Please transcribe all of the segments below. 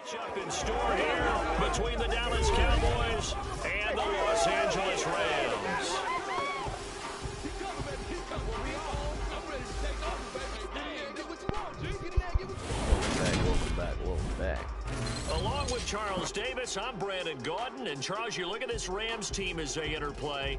Matchup in store here between the Dallas Cowboys and the Los Angeles Rams. Welcome back. Along with Charles Davis, I'm Brandon Gordon. And Charles, you look at this Rams team as they enter play.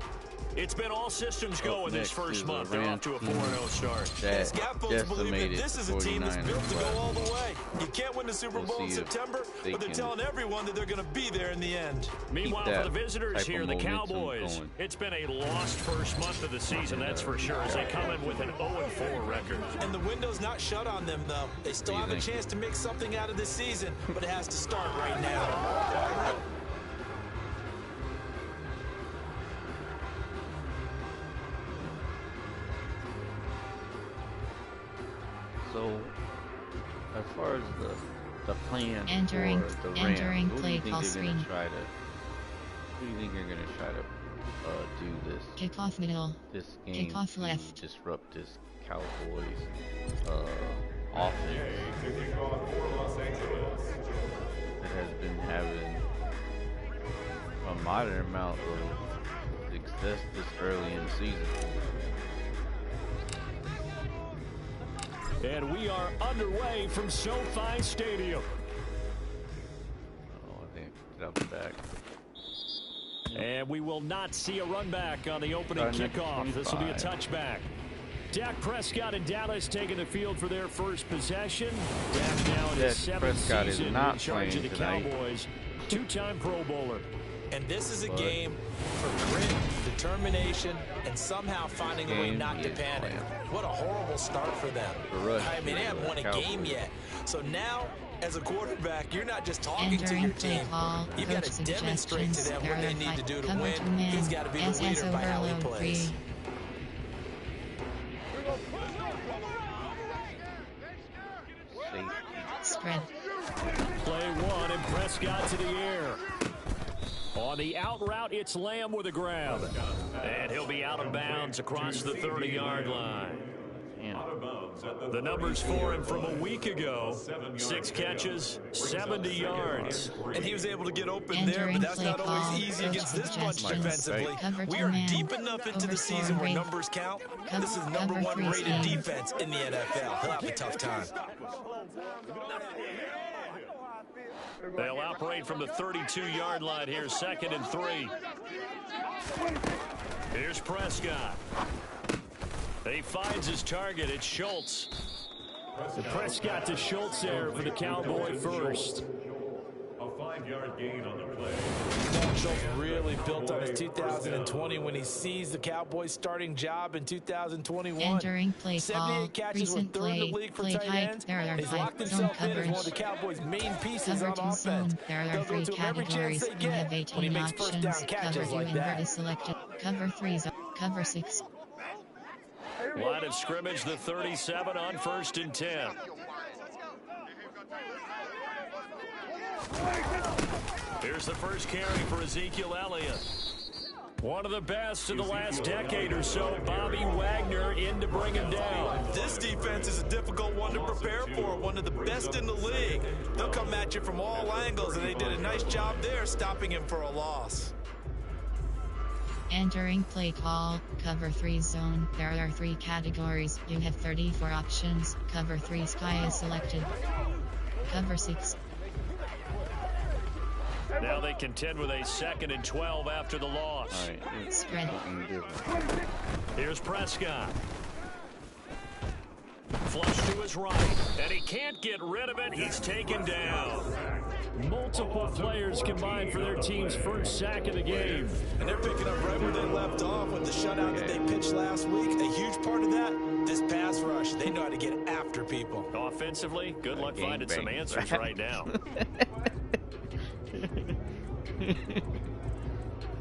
It's been all systems go in this first month. They're off to a 4-0 start. Yes, Gap folks believe that this is a team that's built to go all the way. You can't win the Super Bowl in September, but they're telling everyone that they're going to be there in the end. Meanwhile, for the visitors here, the Cowboys, it's been a lost first month of the season, that's for sure, as they come in with an 0-4 record. And the window's not shut on them, though. They still have a chance to make something out of this season, but it has to start right now. So, as far as the plan entering for the Rams, play call screen. Who do you think you're gonna try to do this? Kickoff middle. This game kickoff to left. Disrupt this Cowboys offense that has been having a moderate amount of success this early in the season. And we are underway from SoFi Stadium. Oh, I think get out the back. And we will not see a run back on the opening kickoff. This will be a touchback. Dak Prescott and Dallas taking the field for their first possession. Dak now in his seventh season in charge of the Cowboys. Two-time Pro Bowler. And this is a game for grit, determination, and somehow finding a way not to panic. What a horrible start for them. I mean, they haven't won a game yet. So now, as a quarterback, you're not just talking to your team. You've got to demonstrate to them what they need to do to win. He's got to be the leader by how he plays. Spread. Play one, and Prescott to the air. On the out route, it's Lamb with a grab. And he'll be out of bounds across the 30-yard line. The numbers for him from a week ago, 6 catches, 70 yards. And he was able to get open there, but that's not always easy against this bunch defensively. We are deep enough into the season where numbers count. This is #1 rated defense in the NFL. He'll have a tough time. They'll operate from the 32-yard line here, 2nd and 3. Here's Prescott. He finds his target. It's Schultz. The Prescott to Schultz there for the Cowboy first. A 5-yard gain on the play. Schultz really built on his 2020 when he seized the Cowboys' starting job in 2021. Entering play call. 78 catches, Recent with 3rd in the league for tight ends. He's locked himself in as one of the Cowboys' main pieces on offense. Zone. There are 3 categories. You have 18 options. Cover 2 invert is selected. Cover 3 zone. Cover 6. Line of scrimmage, the 37 on 1st and 10. Here's the first carry for Ezekiel Elliott. One of the best in the last decade or so. Bobby Wagner in to bring him down. This defense is a difficult one to prepare for. One of the best in the league. They'll come at you from all angles, and they did a nice job there stopping him for a loss. Entering play call, cover 3 zone. There are 3 categories. You have 34 options. Cover 3 sky is selected. Cover 6. Now they contend with a 2nd and 12 after the loss. All right. Spread. Here's Prescott. Flush to his right, and he can't get rid of it. He's taken down. Multiple players combined for their team's first sack of the game. And they're picking up right where they left off with the shutout that they pitched last week. A huge part of that, this pass rush. They know how to get after people. Offensively, good luck finding some answers right now.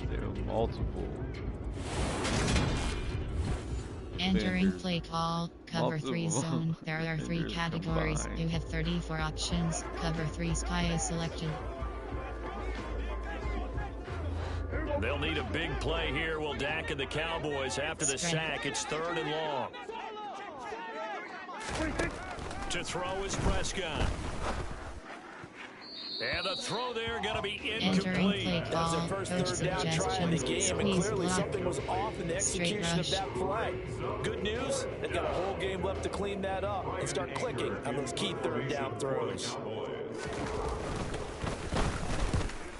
There are multiple. Entering play call, cover 3 zone. There are 3 categories. You have 34 options. Cover 3 sky is selected. They'll need a big play here. Will Dak and the Cowboys after the sack? It's 3rd and long. To throw is Prescott. And the throw there going to be Entering incomplete. play That was call, the first coach third down try of the game, and squeeze clearly block, something was off in the execution of that play. Good news, they've got a whole game left to clean that up and start clicking on those key third down throws.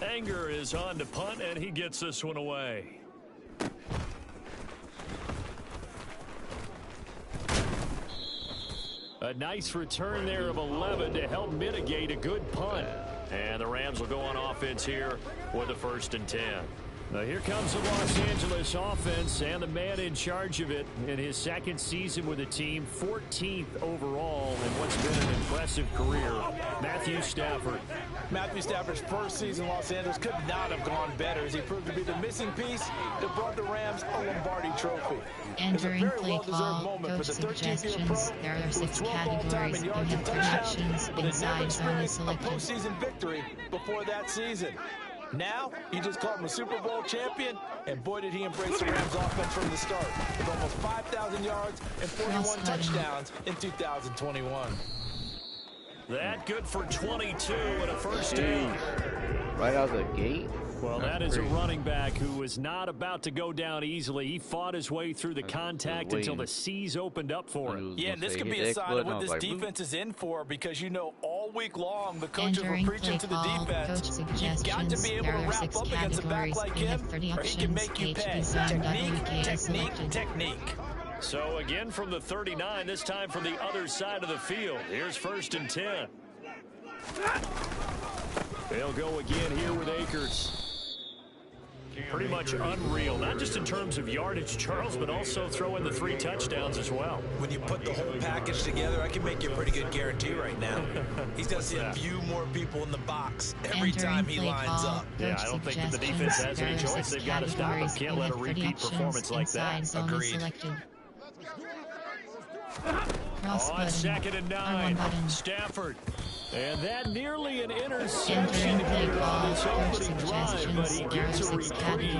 Anger is on to punt, and he gets this one away. A nice return there of 11 to help mitigate a good punt. And the Rams will go on offense here with a 1st and 10. Now here comes the Los Angeles offense and the man in charge of it in his 2nd season with the team, 14th overall in what's been an impressive career, Matthew Stafford. Matthew Stafford's first season in Los Angeles could not have gone better as he proved to be the missing piece that brought the Rams a Lombardi trophy. Entering play call, coach suggestions. There are 6 categories. You have 3 options. Inside zone is selected. Postseason victory before that season. Now, you just called him a Super Bowl champion, and boy did he embrace the Rams offense from the start, with almost 5,000 yards and 41 touchdowns in 2021. That good for 22 and a 1st down. Right out the gate? Well, that is a running back who was not about to go down easily. He fought his way through the contact until the seas opened up for him. Yeah, and this could be a sign of what this defense is in for, because you know all week long the coaches were preaching to the defense. You've got to be able to wrap up against a back like him, or he can make you pay. Technique, technique, technique. So again from the 39, this time from the other side of the field. Here's 1st and 10. They'll go again here with Akers. Pretty much unreal, not just in terms of yardage, Charles, but also throw in the 3 touchdowns as well. When you put the whole package together, I can make you a pretty good guarantee right now. He's going to see a few more people in the box every time he lines up. Yeah, I don't think that the defense has any choice. They've got to stop him. Can't let a repeat performance like that. Agreed. On 2nd and 9, Stafford. And that nearly an interception here on this opening drive, but he gets a reprieve.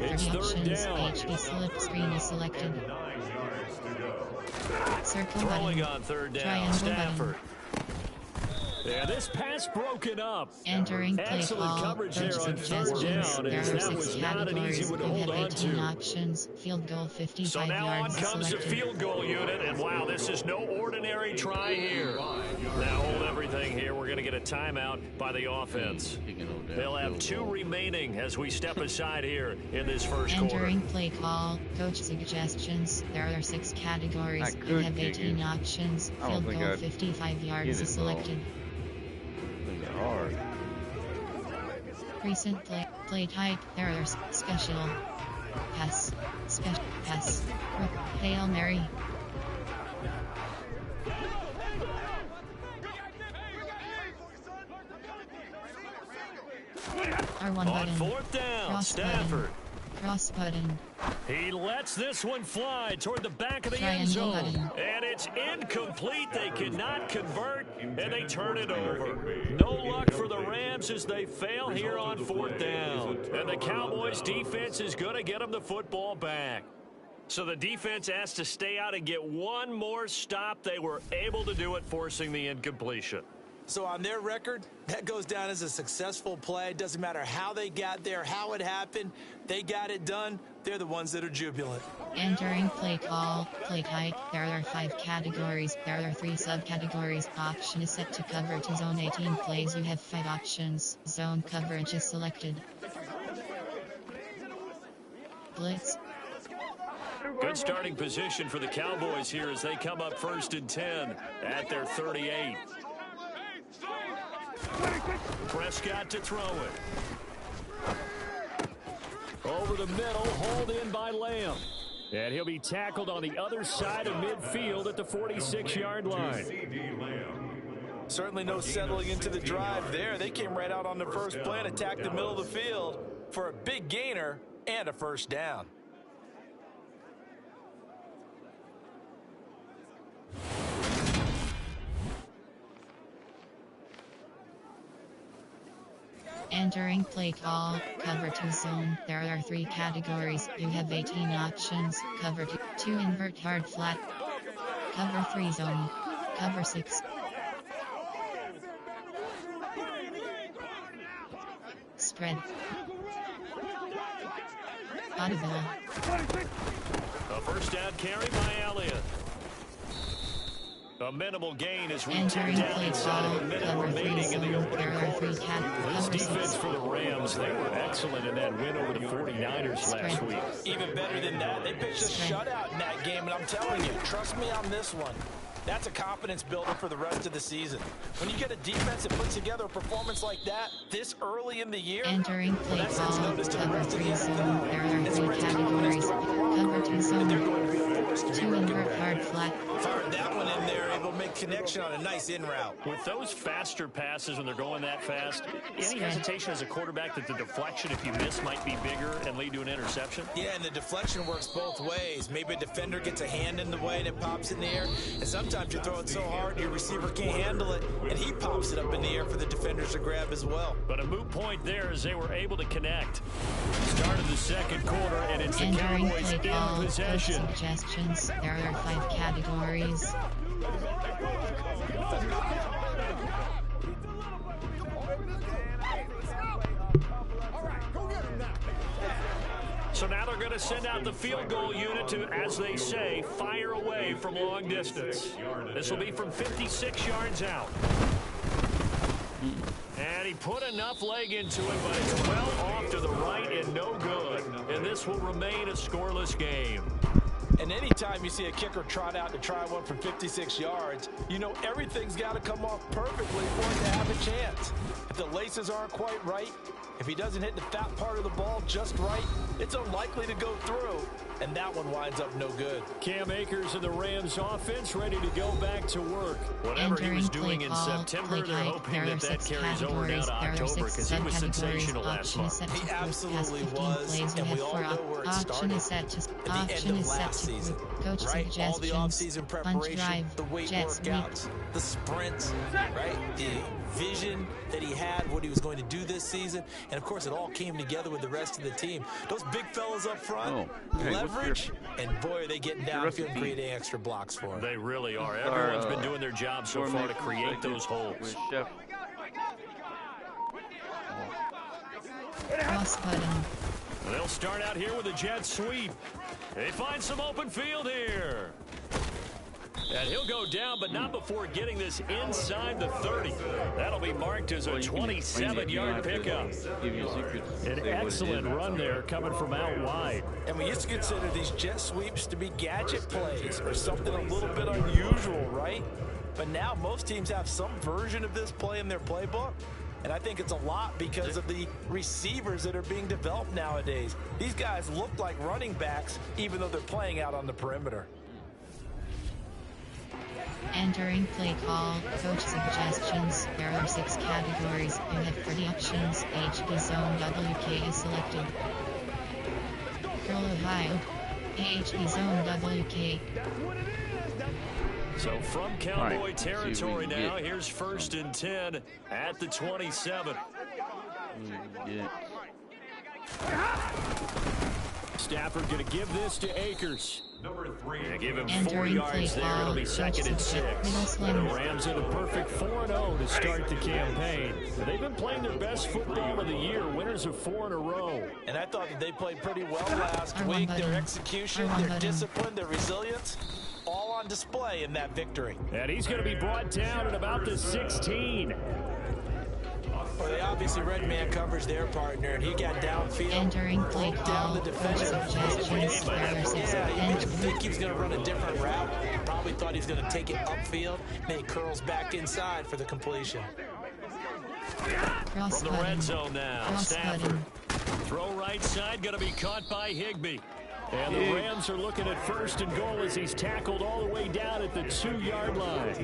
It's 3rd down. HD slip screen is selected. Circle Throwing button. on 3rd down, Triangle Stafford. button. Yeah, this pass broken up. Entering play Excellent call, coverage coach there on 3rd suggestions. down, There as are that 6 was not an categories. easy one to You hold have on 18 to. options. Field goal 55 So now on yards comes the selected. field goal unit, and wow, this is no ordinary try here. Now hold everything here. We're going to get a timeout by the offense. They'll have 2 remaining as we step aside here in this first quarter. Entering play call, coach suggestions. There are 6 categories. You have 18 options. Field goal 55 yards is selected. Hard. Recent play type. There are special pass, special pass, Hail Mary. R1 On button. 4th down, Cross Stafford. button. Cross button. He lets this one fly toward the back of the Triangle end zone. button. And it's incomplete. They cannot convert, and they turn it over. No luck for the Rams as they fail here on 4th down. And the Cowboys defense is going to get them the football back. So the defense has to stay out and get one more stop. They were able to do it, forcing the incompletion. So on their record, that goes down as a successful play. It doesn't matter how they got there, how it happened. They got it done. They're the ones that are jubilant. Entering play call, play type. There are 5 categories. There are 3 subcategories. Option is set to cover to zone 18 plays. You have 5 options. Zone coverage is selected. Blitz. Good starting position for the Cowboys here as they come up 1st and 10 at their 38. Prescott to throw it. Over the middle, hauled in by Lamb. And he'll be tackled on the other side of midfield at the 46-yard line. Certainly no settling into the drive there. They came right out on the first play and attacked the middle of the field for a big gainer and a 1st down. Entering play call, cover 2 zone. There are 3 categories. You have 18 options. Cover 2 invert hard flat. Cover 3 zone. Cover 6. Spread. Audible. A first down carry by Elliott. A minimal gain as we Entering take down play inside of a minute cover remaining in the zone. opening There are quarter. 3 cat This cover defense 6. for the Rams, they were excellent in that win over the 49ers last week. Even better than that, they pitched a shutout in that game, and I'm telling you, trust me on this one. That's a confidence builder for the rest of the season. When you get a defense that puts together a performance like that this early in the year, Entering play that sends call, notice to the cover rest of 3 the zone. NFL. There are It 3 spreads confidence categories. throughout the locker Cover room 2 that they're zone. going to be a force to be 2 reckoned invert with. hard flat. Fired that one in there, able to make connection on a nice in route. With those faster passes when they're going that fast, any hesitation as a quarterback that the deflection, if you miss, might be bigger and lead to an interception? Yeah, and the deflection works both ways. Maybe a defender gets a hand in the way and it pops in the air, and sometimes you throw it so hard your receiver can't handle it, and he pops it up in the air for the defenders to grab as well. But a moot point there as they were able to connect. Start of the second quarter, and it's the Entering Cowboys play call, in coach possession. suggestions. There are 5 categories. So now they're going to send out the field goal unit to, as they say, fire away from long distance. This will be from 56 yards out. And he put enough leg into it, but it's well off to the right and no good. And this will remain a scoreless game. And anytime you see a kicker trot out to try one from 56 yards, you know everything's got to come off perfectly for it to have a chance. If the laces aren't quite right, if he doesn't hit the fat part of the ball just right, it's unlikely to go through, and that one winds up no good. Cam Akers and the Rams offense ready to go back to work. Whatever he was doing in September, they're hoping that carries over now to October because he was sensational last month. He absolutely was, and we all know where it started at the end of last season, right? All the offseason preparation, the weight workouts, the sprints, right? The vision that he had, what he was going to do this season, and of course it all came together with the rest of the team. Those big fellas up front, leverage, and boy are they getting downfield and creating extra blocks for him. They really are. Everyone's been doing their job so far to create those holes. Cross button. They'll start out here with a jet sweep. They find some open field here. And he'll go down, but not before getting this inside the 30. That'll be marked as a 27-yard pickup. An excellent run there coming from out wide. And we used to consider these jet sweeps to be gadget plays or something a little bit unusual, right? But now most teams have some version of this play in their playbook. And I think it's a lot because of the receivers that are being developed nowadays. These guys look like running backs, even though they're playing out on the perimeter. Entering play call, coach suggestions. There are 6 categories. You have 30 options. HB zone WK is selected. Curl Ohio. HB zone WK. So from Cowboy territory now, here's 1st and 10 at the 27. Stafford going to give this to Akers. Number 3. They give him 4 yards there. It'll be 2nd and 6. The Rams are the perfect 4-0 to start the campaign. They've been playing their best football of the year, winners of 4 in a row. And I thought that they played pretty well last week. Their execution, their discipline, their resilience, all on display in that victory. And he's going to be brought down at about the 16. Well, they obviously red man coverage their partner, and he got downfield. Entering play down the call, defender. suggestions. There are 6 Yeah, he didn't think he was going to run a different route. Probably thought he was going to take it upfield. Then he curls back inside for the completion. Cross From the red button. zone now, Cross Stafford. button. Throw right side, going to be caught by Higbee. And the Rams are looking at 1st and goal as he's tackled all the way down at the 2-yard line.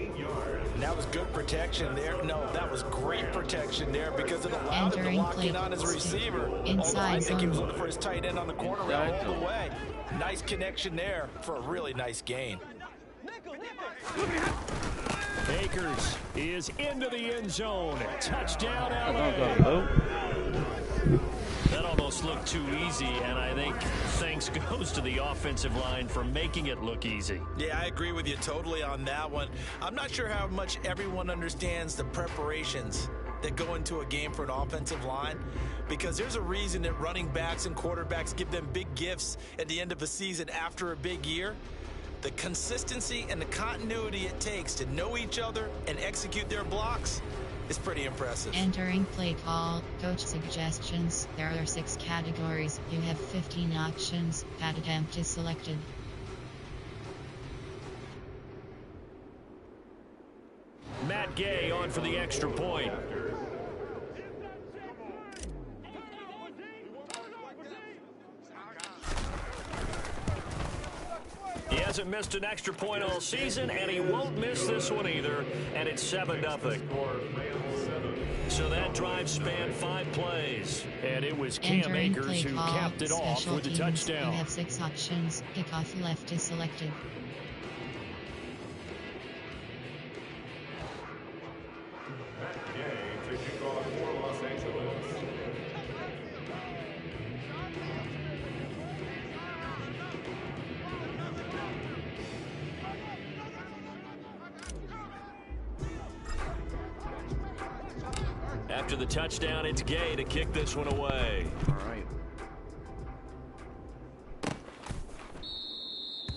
And that was good protection there. No, that was great protection there because it allowed him to lock in on his receiver. Although I think he was looking for his tight end on the corner route all the way. Nice connection there for a really nice gain. Akers is into the end zone. Touchdown, LA. That almost looked too easy, and I think thanks goes to the offensive line for making it look easy. Yeah, I agree with you totally on that one. I'm not sure how much everyone understands the preparations that go into a game for an offensive line, because there's a reason that running backs and quarterbacks give them big gifts at the end of a season after a big year. The consistency and the continuity it takes to know each other and execute their blocks is pretty impressive. Entering play call, coach suggestions. There are 6 categories. You have 15 options. Pad attempt is selected. Matt Gay on for the extra point. He hasn't missed an extra point all season, and he won't miss this one either, and it's 7-0. So that drive spanned 5 plays, and it was Cam Akers who capped it off with the touchdown. You have 6 options. Kickoff left is selected. After the touchdown, it's Gay to kick this one away. All right.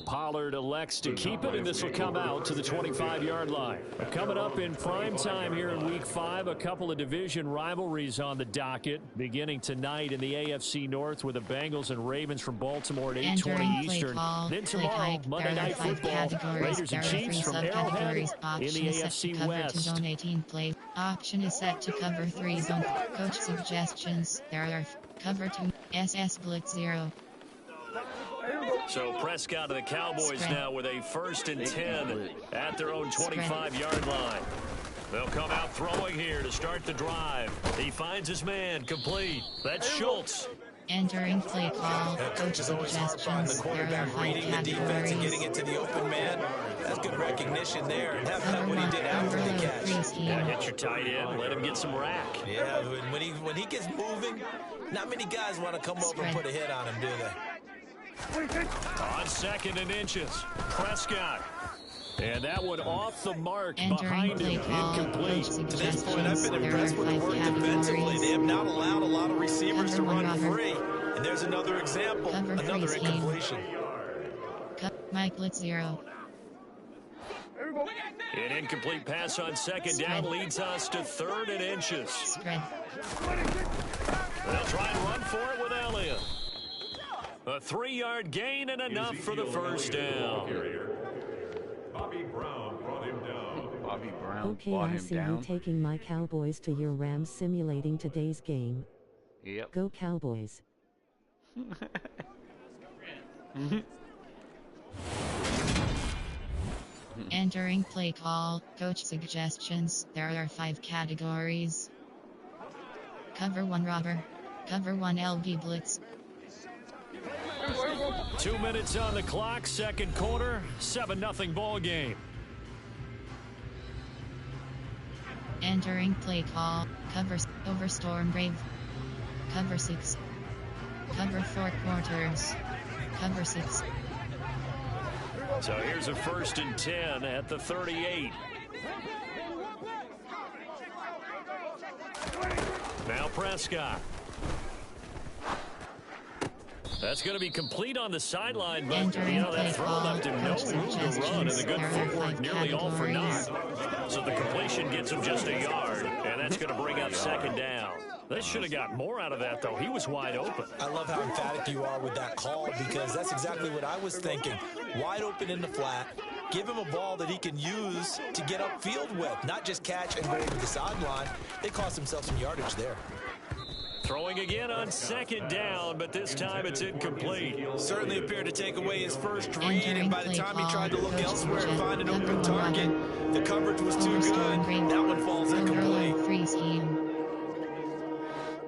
Pollard elects to keep it, and this will come out to the 25-yard line. Coming up in prime time here in Week 5, a couple of division rivalries on the docket, beginning tonight in the AFC North with the Bengals and Ravens from Baltimore at 8:20 Eastern. Then tomorrow, Monday Night Football, Raiders and Chiefs from Arrowhead in the AFC West. Zone 18 play. Option is set to cover 3 zone. Coach suggestions. There are cover 2, SS Blitz 0. So Prescott of the Cowboys now with a 1st and 10 at their own 25-yard line. They'll come out throwing here to start the drive. He finds his man complete. That's Schultz. Entering play call. Coach is always hard on the quarterback reading the defense and getting it to the open man. That's good recognition there. And have what he did after the catch. Yeah, get your tight end. Let him get some rack. Yeah, when he gets moving, not many guys want to come over and put a hit on him, do they? On 2nd and inches, Prescott. And that one off the mark behind him, incomplete. To this point, I've been impressed with the work defensively. They have not allowed a lot of receivers to run free. And there's another example, another incompletion. Mike Blitz 0. An incomplete pass on 2nd down leads us to 3rd and inches. Spread. They'll try and run for it with Elliott. A 3-yard gain and enough for the 1st down. Bobby Brown brought him down. Bobby Brown Okay, brought I him see down. you taking my Cowboys to your Rams simulating today's game. Yep. Go Cowboys. Entering play call. Coach suggestions. There are 5 categories. Cover 1 robber. Cover 1 LB Blitz. 2 minutes on the clock, 2nd quarter, 7-0 ball game. Entering play call. Cover over Storm Brave. Cover 6. Cover 4 quarters. Cover 6. So here's a 1st and 10 at the 38. Now Prescott. That's going to be complete on the sideline, but that throw left him no room to run, and the good footwork nearly all for naught. So the completion gets him just a yard, and that's going to bring up 2nd down. They should have got more out of that, though. He was wide open. I love how emphatic you are with that call, because that's exactly what I was thinking. Wide open in the flat. Give him a ball that he can use to get upfield with, not just catch and go over the sideline. They cost themselves some yardage there. Throwing again on 2nd down, but this time it's incomplete. Certainly appeared to take away his first read, and by the time he tried to look elsewhere and find an open target, the coverage was too good. That one falls incomplete.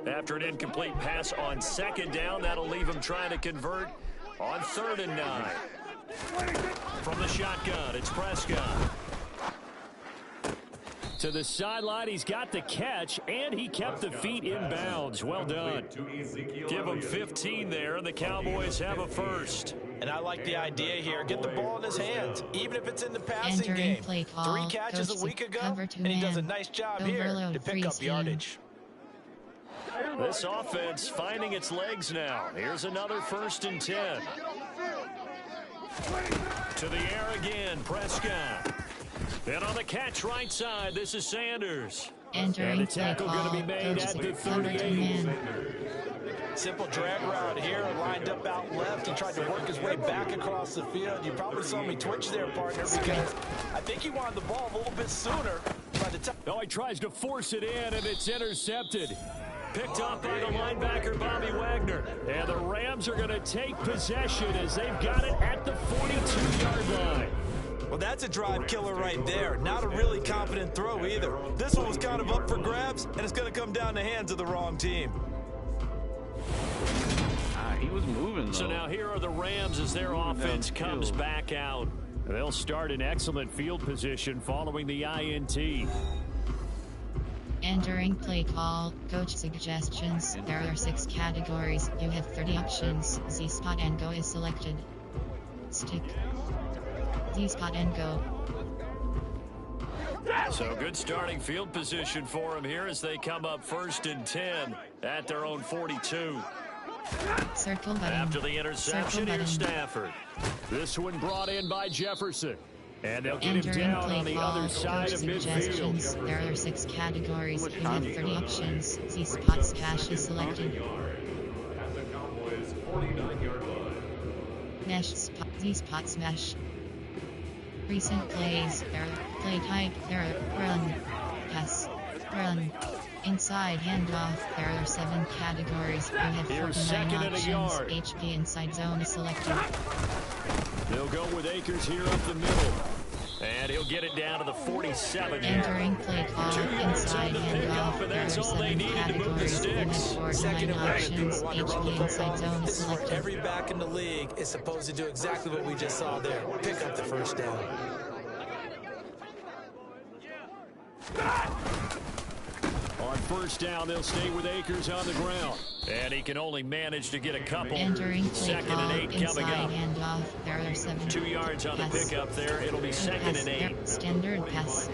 After an incomplete pass on 2nd down, that'll leave him trying to convert on 3rd and 9. From the shotgun, it's Prescott. To the sideline, he's got the catch, and he kept the feet in bounds. Well done. Give him 15 there, and the Cowboys have a first. And I like the idea here. Get the ball in his hands, even if it's in the passing game. 3 catches a week ago, and he does a nice job here to pick up yardage. This offense finding its legs now. Here's another 1st and 10. To the air again, Prescott. And on the catch right side, this is Sanders. And the tackle going to be made at the 38. Simple drag route here, lined up out left. He tried to work his way back across the field. You probably saw me twitch there, partner, because I think he wanted the ball a little bit sooner. By the time. Oh, he tries to force it in, and it's intercepted. Picked up by the linebacker, Bobby Wagner. And the Rams are going to take possession as they've got it at the 42-yard line. Well, that's a drive killer right there. Not a really confident throw either. This one was kind of up for grabs, and it's going to come down the hands of the wrong team. He was moving, though. So now here are the Rams as their offense comes back out. They'll start in excellent field position following the INT. Entering play call, coach suggestions. There are 6 categories. You have 30 options. Z-spot and go is selected. Stick. Z-spot and go. So good starting field position for them here as they come up 1st and 10 at their own 42. Circle button. After the interception, here's Stafford. This one brought in by Jefferson. And they'll get him down on the other side of midfield. There are 6 categories. You have 30 options. Z-spots cache is selected. Mesh spot. Z-spots mesh. Recent plays. Error. Play type. Error. Run. Pass. Run. Inside handoff. There are 7 categories. You have 49 options. HP inside zone is selected. They'll go with Akers here up the middle. And he'll get it down to the 47. Entering play call. Inside handoff. There are 7 categories. You have 49 options. HP inside zone is selected. Every back in the league is supposed to do exactly what we just saw there. Pick up the first down. On 1st down, they'll stay with Akers on the ground. And he can only manage to get a couple. Entering play 2nd call, and 8 coming up. Handoff. There are 7 2 yards on the pickup there. It'll be 2nd and 8. Standard pass.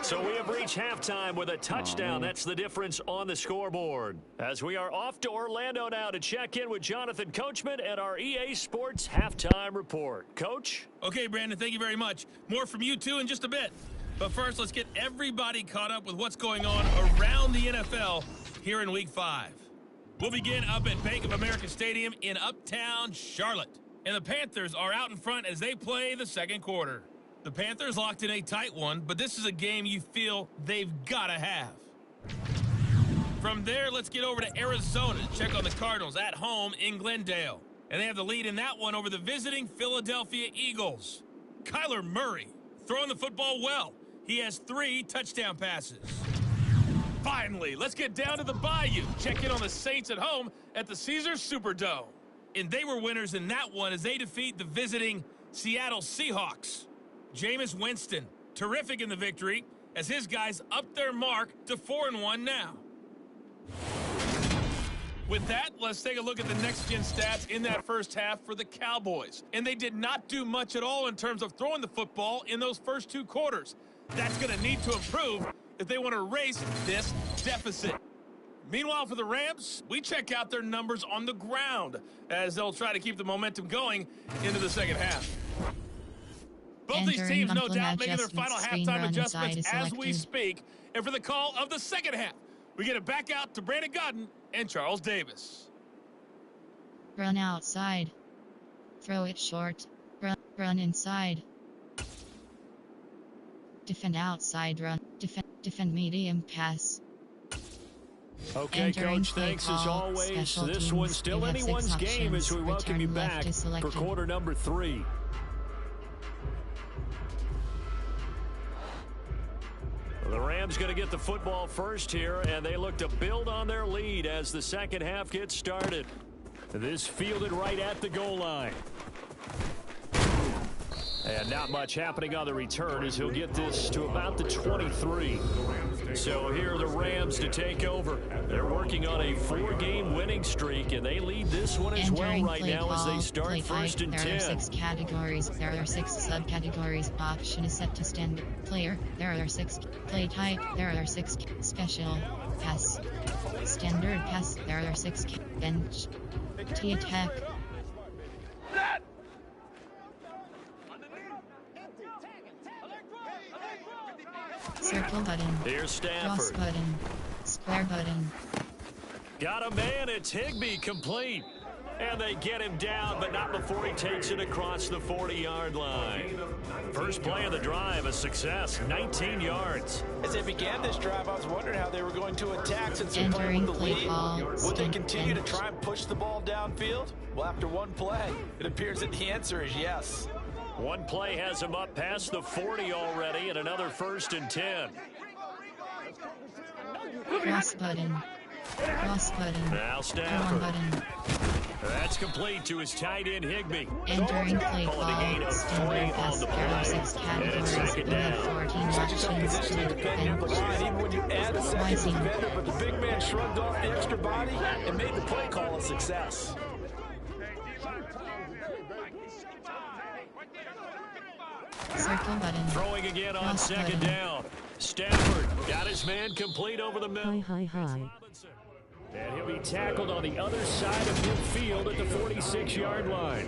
So we have reached halftime with a touchdown. That's the difference on the scoreboard. As we are off to Orlando now to check in with Jonathan Coachman and our EA Sports Halftime Report. Coach? Okay, Brandon, thank you very much. More from you, too, in just a bit. But first, let's get everybody caught up with what's going on around the NFL here in Week 5. We'll begin up at Bank of America Stadium in Uptown Charlotte. And the Panthers are out in front as they play the 2nd quarter. The Panthers locked in a tight one, but this is a game you feel they've got to have. From there, let's get over to Arizona to check on the Cardinals at home in Glendale. And they have the lead in that one over the visiting Philadelphia Eagles. Kyler Murray throwing the football well. He has 3 touchdown passes. Finally, let's get down to the Bayou. Check in on the Saints at home at the Caesars Superdome. And they were winners in that one as they defeat the visiting Seattle Seahawks. Jameis Winston, terrific in the victory, as his guys up their mark to 4-1 now. With that, let's take a look at the next-gen stats in that first half for the Cowboys. And they did not do much at all in terms of throwing the football in those first 2 quarters. That's going to need to improve if they want to erase this deficit. Meanwhile, for the Rams, we check out their numbers on the ground as they'll try to keep the momentum going into the second half. Both these teams, no doubt, making their final halftime adjustments as we speak. And for the call of the second half, we get it back out to Brandon Godden and Charles Davis. Run outside. Throw it short. Run inside. Defend outside run. Defend medium pass. Okay, Coach, thanks as always. This one's still anyone's game as we welcome you back for quarter number 3. The Rams going to get the football first here, and they look to build on their lead as the second half gets started. This fielded right at the goal line. And not much happening on the return as he'll get this to about the 23. So here are the Rams to take over. They're working on a 4-game winning streak, and they lead this one as well right now as they start first and 10. There are 6 categories. There are 6 subcategories. Option is set to standard player. There are 6 play type. There are 6 special pass. Standard pass. There are 6 bench. T attack. Circle button. Here's Stafford. Cross button. Square button. Got a man. It's Higbee complete. And they get him down, but not before he takes it across the 40-yard line. First play of the drive, a success, 19 yards. As they began this drive, I was wondering how they were going to attack since they're playing with the lead. Would they continue to try and push the ball downfield? Well, after one play, it appears that the answer is yes. One play has him up past the 40 already, and another first and 10. Cross button. Cross button. Now Stafford. Button. That's complete to his tight end Higbee. Entering play call. Standard pass. There are 6 categories. You have 14 options. Even when you add a second defender, but the big man shrugged off the extra body and made the play call a success. Circle button. Throwing again on second down. Stafford got his man complete over the middle. Hi. And he'll be tackled on the other side of midfield at the 46-yard line.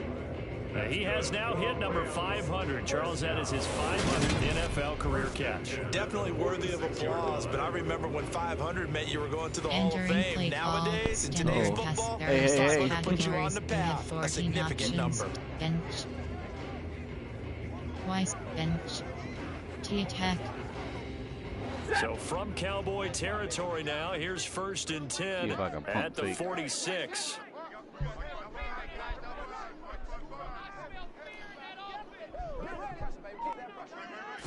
He has now hit number 500. Charles, that is his 500th NFL career catch. Definitely worthy of applause, but I remember when 500 meant you were going to the Hall of Fame. Nowadays, in today's football, it's going to put you on the path, a significant number. Bench. Twice bench. T-attack. So from Cowboy territory now, here's first and 10 at the 46.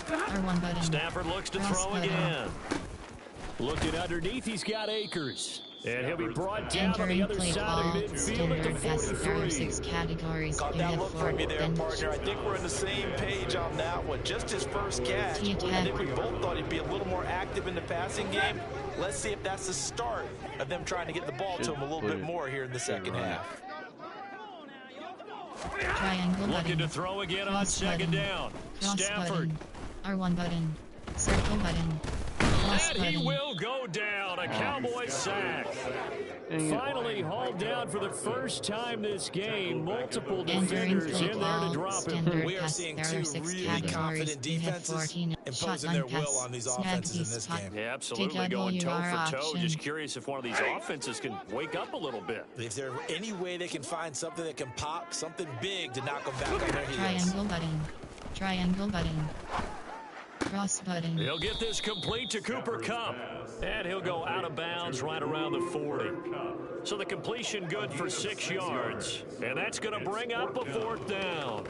R1 button. Stafford looks to throw again. Looking underneath, he's got Akers. And he'll be brought down on the other side of midfield at the 43. There are 6 categories. Got that look from you there, partner. I think we're on the same page on that one. Just his first catch. I think we both thought he'd be a little more active in the passing game. Let's see if that's the start of them trying to get the ball to him a little bit more here in the second half. Triangle button. Looking to throw again on second down. Stafford. R1 button. Circle button. And he will go down. A Cowboy sack. Finally hauled down for the first time this game. Multiple defenders in there to drop him. We are seeing 2 really confident defenses imposing their will on these offenses in this game. Yeah, absolutely going toe for toe. Just curious if one of these offenses can wake up a little bit. If there's any way they can find something that can pop, something big to knock them back on their heels. Triangle button. Triangle button. Cross button. He'll get this complete to Cooper Kupp. And he'll go out of bounds right around the 40. So the completion good for 6 yards. And that's going to bring up a 4th down.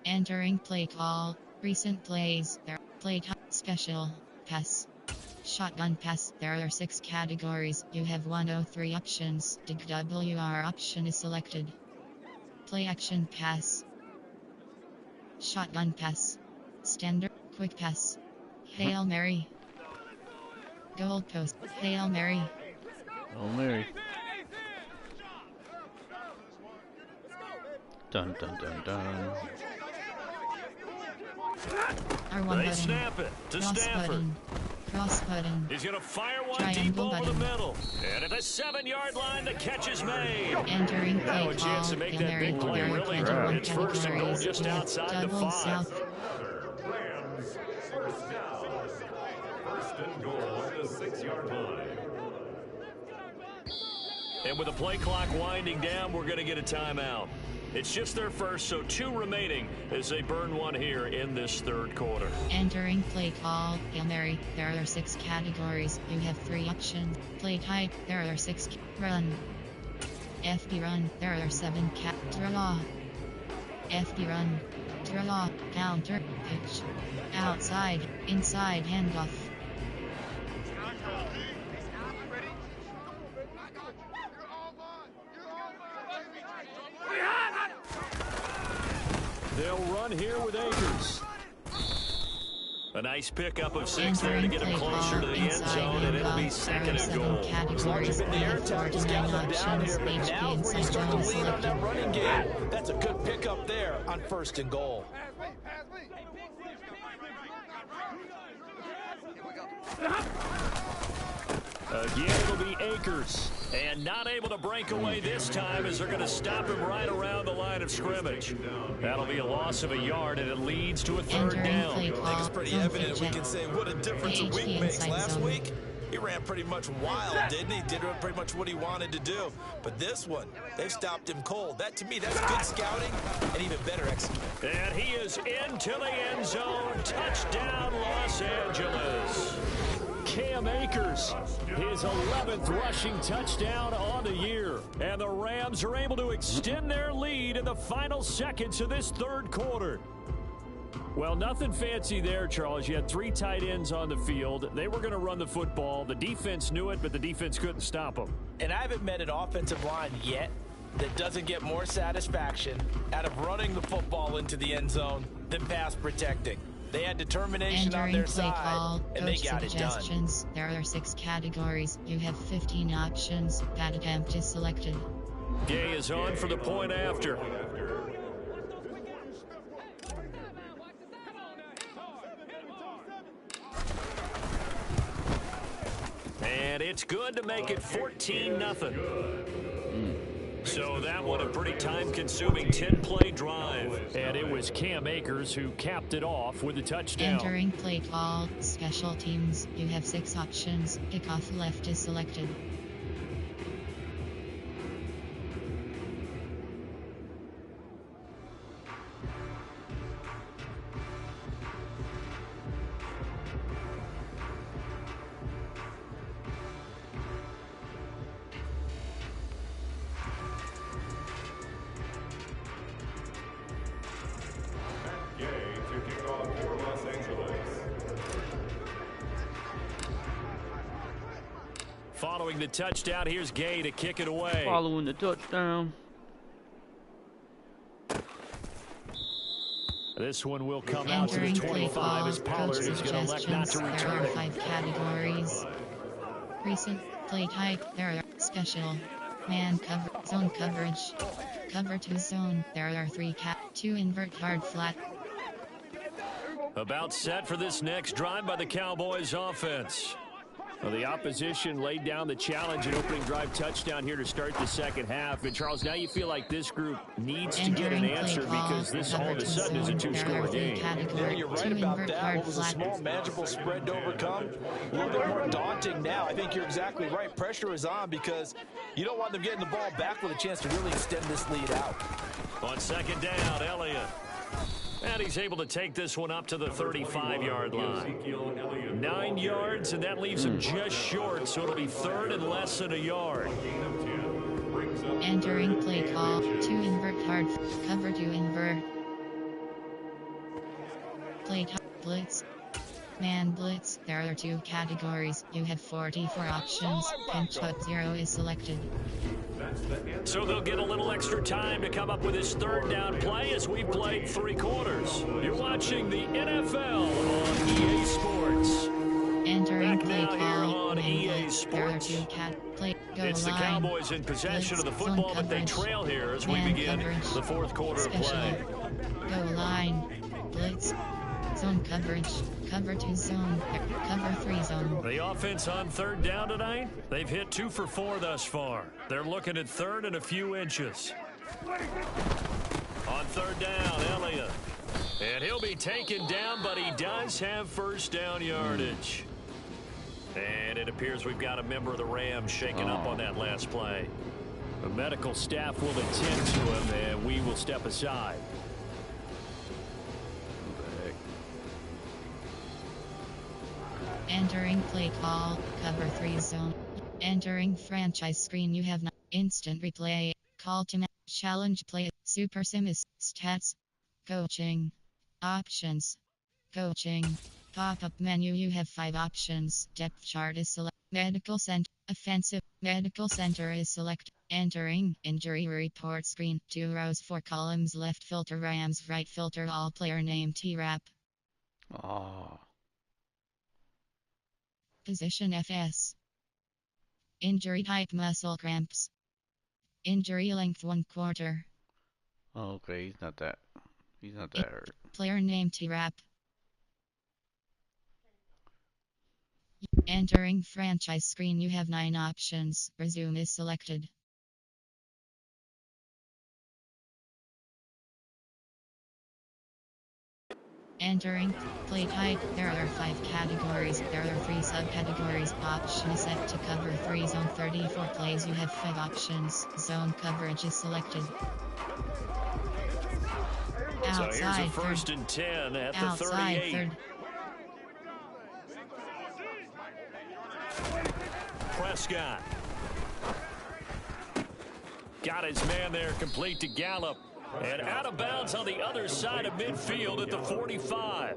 Entering play call. Recent plays. There play type special pass. Shotgun pass. There are 6 categories. You have 103 options. The WR option is selected. Play action pass. Shotgun pass. Standard. Quick pass. Hail Mary. Goal post. Hail Mary. Hail Mary. Dun dun dun dun. R1 they button. Snap it to Cross Stafford. Button. Cross button. He's going to fire one Triangle deep over button. the middle. And at the 7-yard line, the catch is made. Entering play Now a chance to make that big play, really. It's first and goal just outside the 5. Rams, first down. First and goal at the 6-yard line. And with the play clock winding down, we're going to get a timeout. It's just their first, so 2 remaining as they burn one here in this 3rd quarter. Entering play call. Hail Mary. There are 6 categories. You have 3 options. Play type. There are 6. Run. FD run. There are 7 draw. FD run. Draw. Counter. Pitch. Outside. Inside handoff. They'll run here with Akers. A nice pickup of 6 there to get him closer to the end zone, and it'll be second and goal. Categories in the air test, scout them down here, but now where you start to lean on that running game, that's a good pickup there on 1st and goal. Again, it'll be Akers. And not able to break away this time as they're going to stop him right around the line of scrimmage. That'll be a loss of a yard, and it leads to a 3rd down. I think it's pretty evident we can say what a difference a week makes. Last week, he ran pretty much wild, didn't he? Did pretty much what he wanted to do. But this one, they've stopped him cold. That, to me, that's good scouting and even better execution. And he is into the end zone. Touchdown, Los Angeles. Cam Akers, his 11th rushing touchdown on the year. And the Rams are able to extend their lead in the final seconds of this 3rd quarter. Well, nothing fancy there, Charles. You had 3 tight ends on the field. They were going to run the football. The defense knew it, but the defense couldn't stop them. And I haven't met an offensive line yet that doesn't get more satisfaction out of running the football into the end zone than pass protecting. They had determination on their side, and they got it done. There are 6 categories. You have 15 options. That attempt is selected. Gay is on for the point after. And it's good to make it 14-0. So that one a pretty time-consuming 10-play drive. And it was Cam Akers who capped it off with a touchdown. Entering play call, special teams. You have 6 options. Kickoff left is selected. Following the touchdown, here's Gay to kick it away. Following the touchdown. This one will come out to the 25 as Pollard is going to elect not to return There are it. 5 categories. Recent play type. There are special. Man cover. Zone coverage. Cover 2 zone. There are 3 2 invert hard flat. About set for this next drive by the Cowboys offense. Well, the opposition laid down the challenge and opening drive touchdown here to start the second half. And, Charles, now you feel like this group needs to get an answer because this all of a sudden is a 2-score game. Yeah, you're right about that. What was a small, manageable spread to overcome? A little bit more daunting now. I think you're exactly right. Pressure is on because you don't want them getting the ball back with a chance to really extend this lead out. On 2nd down, Elliott. And he's able to take this one up to the 35-yard line. 9 yards, and that leaves him just short, so it'll be 3rd and less than a yard. Entering play call. 2 invert hard. Cover 2 invert. Play type blitz. Man blitz. There are 2 categories. You have 44 options. Pinch hut 0 is selected. So they'll get a little extra time to come up with his 3rd down play as we've played 3 quarters. You're watching the NFL on EA Sports. Entering play now call. here on EA There are Sports. 2 play. Go It's the line. Cowboys in possession of the Blitz, football, zone but they coverage. trail here as we Man begin coverage. the 4th quarter of Special. play. Go line. Blitz. Zone coverage. Cover 2 zone. Cover 3 zone. The offense on 3rd down tonight, they've hit 2 for 4 thus far. They're looking at 3rd and a few inches. On 3rd down, Elliott. And he'll be taken down, but he does have 1st down yardage. And it appears we've got a member of the Rams shaking up on that last play. The medical staff will attend to him, and we will step aside. Entering play call. Cover 3 zone. Entering franchise screen. You have instant replay. Call to challenge play. Super sims. Stats. Coaching. Options. Coaching. Pop-up menu. You have 5 options. Depth chart is select. Medical center. Offensive. Medical center is select. Entering injury report screen. 2 rows, 4 columns. Left filter Rams, right filter all player name T-Rap. Oh. Position FS. Injury type muscle cramps. Injury length 1 quarter. Oh, okay, he's not that hurt. Player name T-Rap. Entering franchise screen, you have 9 options. Resume is selected. Entering play type, there are 5 categories. There are 3 subcategories. Option is set to cover 3 zone 34 plays. You have 5 options. Zone coverage is selected. So here's a first and 10 at the 38. Prescott got his man there, complete to Gallup. And out of bounds on the other side of midfield at the 45.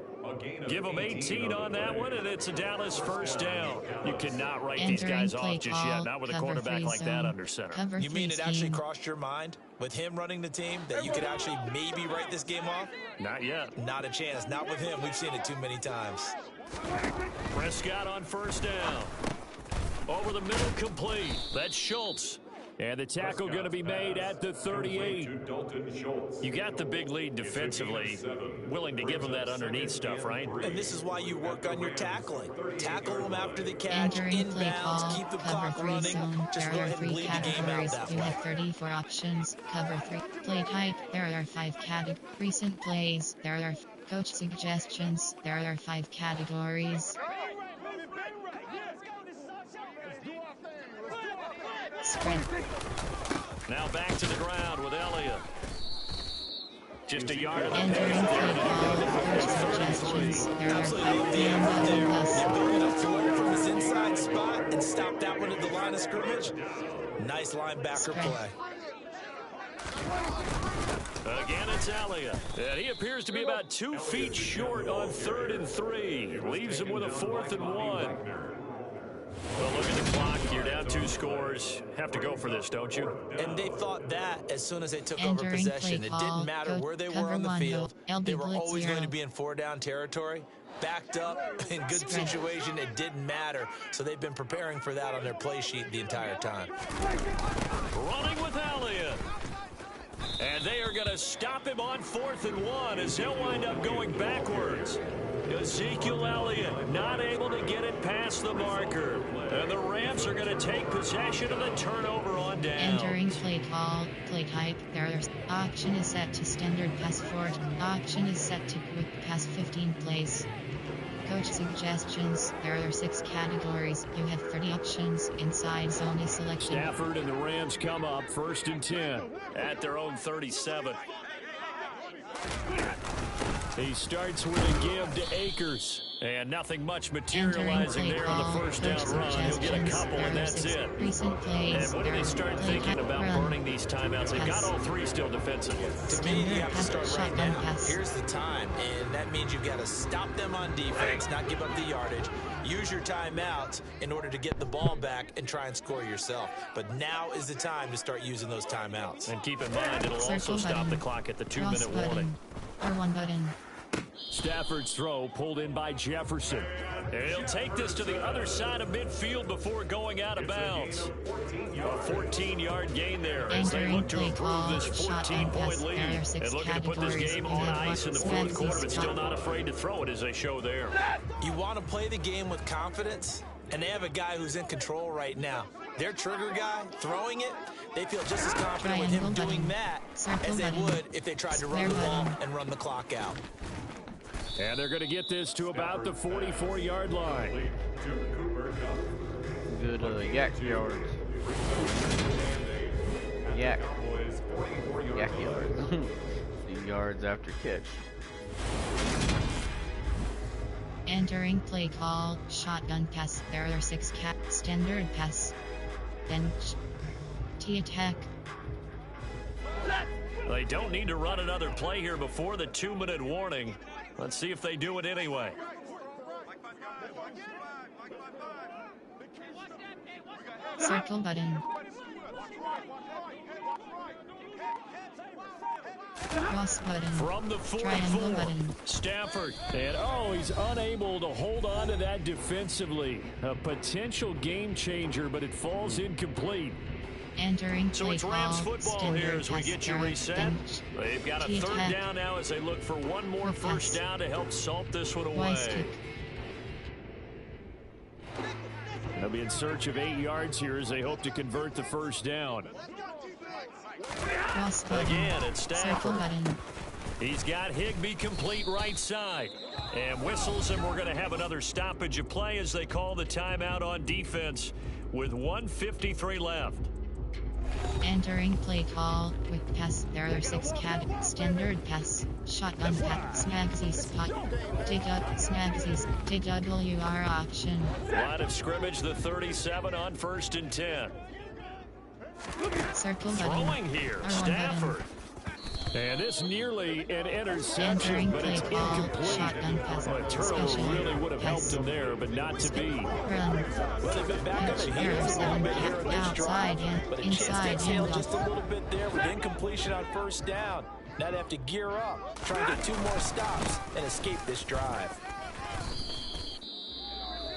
Give them 18 on that one, and it's a Dallas first down. You cannot write these guys off just yet, not with a quarterback like that under center. You mean it actually crossed your mind, with him running the team, that you could actually maybe write this game off? Not yet. Not a chance. Not with him. We've seen it too many times. Prescott on first down. Over the middle, complete. That's Schultz. And the tackle going to be made at the 38. You got the big lead defensively. Willing to give them that underneath stuff, right? And this is why you work on your tackling. Tackle them after the catch, inbounds, keep the clock running. Just go ahead and bleed the game out that way. You have 34 options. Cover 3. Play type. There are 5 categories. Recent plays. There are coach suggestions. There are 5 categories. Sprint. Now back to the ground with Elliott. Just a yard of the Entering play call. Coach suggestions. There are 5 The ability to float from his inside spot and stop that one at the line of scrimmage. Nice linebacker play. Again, it's Elliott. And he appears to be about 2 feet short on 3rd and 3. Leaves him with a 4th and 1. Well, look at the clock. You're down 2 scores. Have to go for this, don't you? And they thought that as soon as they took over possession. It didn't matter where they were on the field. They were always going to be in 4-down territory. Backed up, in good situation, it didn't matter. So they've been preparing for that on their play sheet the entire time. Running with Elliott. And they are going to stop him on 4th and 1 as he'll wind up going backwards. Ezekiel Elliott not able to get it past the marker. And the Rams are going to take possession of the turnover on down. Entering play call. Play type. Option is set to standard pass 4. Option is set to quick pass 15 plays. Coach suggestions. There are 6 categories. You have 30 options. Inside zone is selected. Stafford and the Rams come up 1st and 10 at their own 37. He starts with a give to Akers. And nothing much materializing there on the first down run. He'll get a couple, and that's it. Recent plays. And when do they start thinking about burning these timeouts? They've got all 3 still defensively. To me, you have to start right now. Here's the time, and that means you've got to stop them on defense, not give up the yardage. Use your timeouts in order to get the ball back and try and score yourself. But now is the time to start using those timeouts. And keep in mind, it'll also stop the clock at the 2-minute warning. R1 button. Stafford's throw pulled in by Jefferson. And he'll take this to the other side of midfield before going out of bounds. A 14-yard gain there as they look to improve this 14-point lead. And looking to put this game on ice in the 4th quarter, but still not afraid to throw it as they show there. You want to play the game with confidence, and they have a guy who's in control right now. Their trigger guy throwing it, they feel just as confident with him doing that as they would if they tried to run the ball and run the clock out. And they're going to get this to about the 44-yard line. Good yak yards. Yak yards. The yards after catch. Entering play call. Shotgun pass. There are 6 standard pass. Bench. T-attack. They don't need to run another play here before the 2-minute warning. Let's see if they do it anyway. Circle button. Cross button. From the Triangle 44, button. Stafford. And he's unable to hold on to that defensively. A potential game changer, but it falls incomplete. Entering So play it's Rams call. football here as we get you reset. They've got a third T-tap. down now as they look for one more first down to help salt this one Wise away. kick. They'll be in search of 8 yards here as they hope to convert the first down. Cross button. Again, it's Circle Stafford. button. He's got Higbee complete right side. And whistles, and we're going to have another stoppage of play as they call the timeout on defense with 1:53 left. Entering play call. Quick pass. There are 6 standard pass. Shotgun pass. Snagsy spot. Dig up. Snagsies. DWR option. Line of scrimmage, the 37 on 1st and 10. Circle button. Throwing here, R1 Stafford. And this nearly an interception, Entering but it's play call. incomplete. Shotgun pass. A turnover Special really would have helped pass. him there, but not to be. Run. Well, they've been back on the heels a little bit here in this Outside drive, and but a chance to inside exhale handoff. just a little bit there with incompletion on first down. Now they have to gear up, try and get 2 more stops, and escape this drive.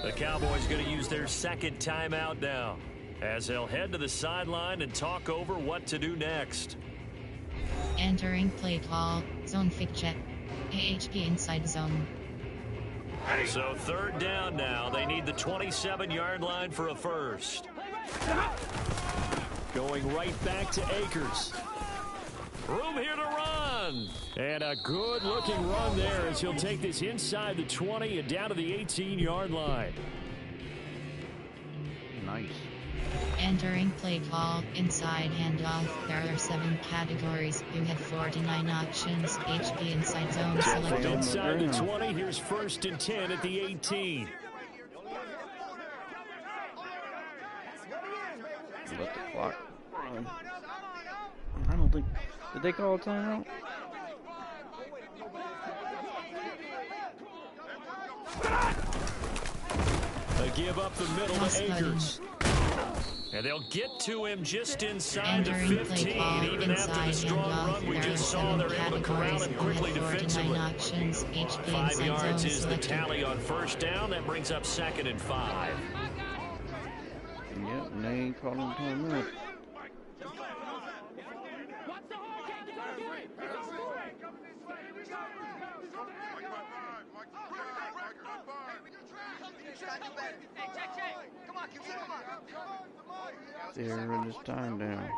The Cowboys going to use their second timeout now as they'll head to the sideline and talk over what to do next. Entering play call. Zone fake jet. AHP inside zone. So third down now. They need the 27-yard line for a first. Going right back to Akers. Room here to run. And a good-looking run there as he'll take this inside the 20 and down to the 18-yard line. Nice. Entering play call. Inside handoff. There are 7 categories. You have 49 options. HP inside zone selected. Inside the 20. Here's 1st and 10 at the 18. Let the clock run. I don't think. Did they call a timeout? They give up the middle to Akers. And they'll get to him just inside the 15. Even after the strong run we just saw, they're able to corral him quickly defensively. 5 yards is the tally on first down. That brings up 2nd and 5. Yep, and they ain't calling timeout. They're in this time down.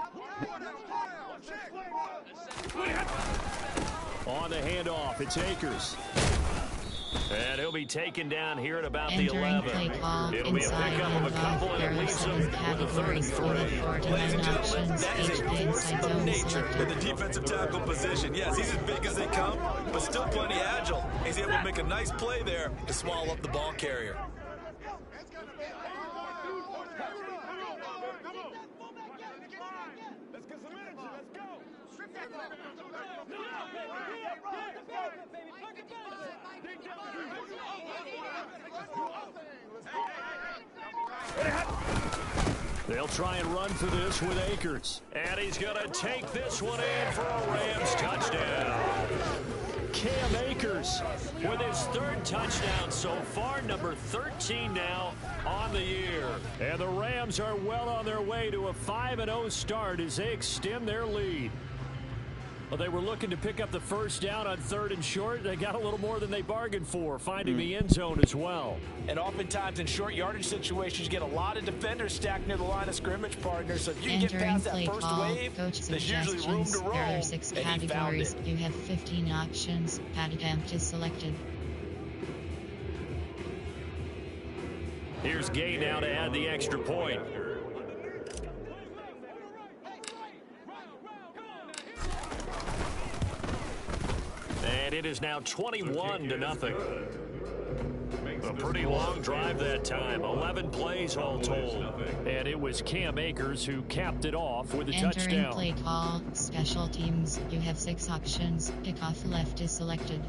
On the handoff, it's Akers. And he'll be taken down here at about the Entering 11. play call. It'll be a Inside pickup of a couple, handoff. and it There are leaves 7 them with a categories. 33. 49 options. That is a HP force inside of zone nature in selected. the defensive tackle position. Yes, he's as big as they come, but still plenty agile. He's able to make a nice play there to swallow up the ball carrier. They'll try and run for this with Akers. And he's going to take this one in for a Rams touchdown. Cam Akers with his 3rd touchdown so far, number 13 now on the year. And the Rams are well on their way to a 5-0 start as they extend their lead. Well, they were looking to pick up the first down on 3rd and short. They got a little more than they bargained for, finding the end zone as well. And oftentimes in short yardage situations, you get a lot of defenders stacked near the line of scrimmage partners. So if you can get past that first wave, there's usually room to roll. There are 6 categories. You have 15 options. Pad attempt is selected. Here's Gay now to add the extra point. And it is now 21-0. A pretty long drive that time. 11 plays all told. And it was Cam Akers who capped it off with a touchdown. Entering play call. Special teams. You have 6 options. Kickoff left is selected.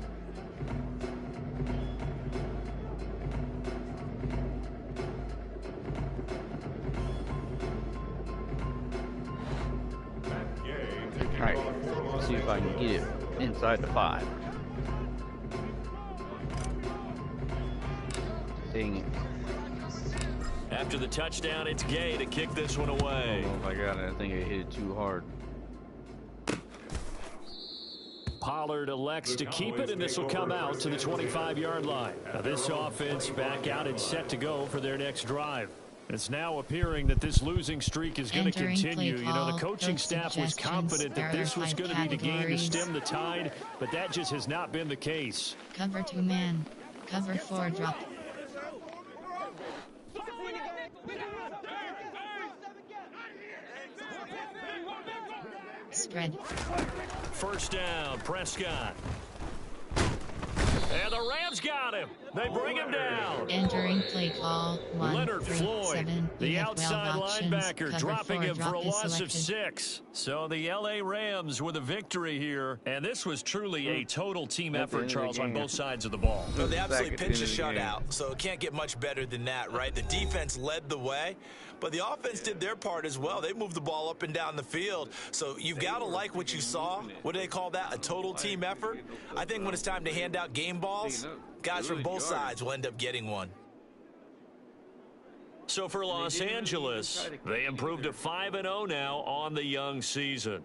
Alright, let's see if I can get it. inside the 5. Dang it. After the touchdown, it's Gay to kick this one away. I don't know if I got it. I think I hit it too hard. Pollard elects to keep it, and this will come out to the 25-yard line. Now this offense back out and set to go for their next drive. It's now appearing that this losing streak is going to continue. You know, the coaching staff was confident that this was going to be the game to stem the tide, but that just has not been the case. Cover 2 man. Cover 4 drop. Spread. First down, Prescott. And the Rams got him. They bring him down. Entering play call. 1, Leonard 3, Floyd, 7. the outside linebacker, Cover dropping 4 him for a loss selected. of 6. So the L.A. Rams with a victory here. And this was truly a total team effort, Charles, on both sides of the ball. So they absolutely pitched a shutout, so it can't get much better than that, right? The defense led the way, but the offense did their part as well. They moved the ball up and down the field. So you've got to like what you saw. What do they call that? A total team effort? I think when it's time to hand out game balls, guys from both sides will end up getting one. So for Los Angeles, they improved to 5-0 now on the young season.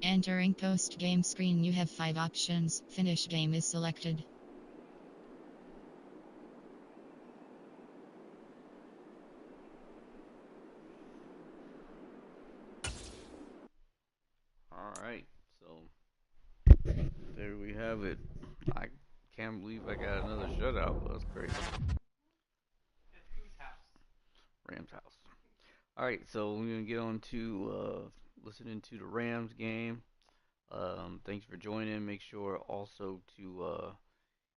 Entering post-game screen, you have 5 options. Finish game is selected. Alright, so there we have it. I can't believe I got another shutout. That's crazy. Rams house. Alright, so we're going to get on to listening to the Rams game. Thanks for joining. Make sure also to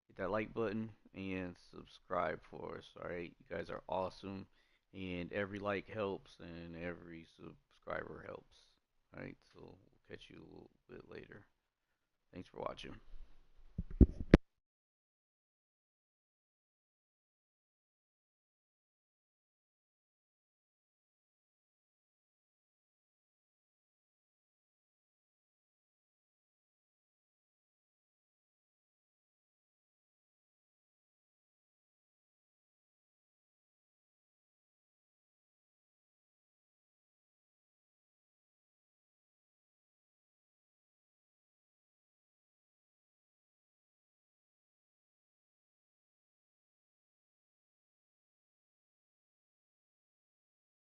hit that like button and subscribe for us. Alright, you guys are awesome. And every like helps and every subscriber helps. Alright, so we'll catch you a little bit later. Thanks for watching.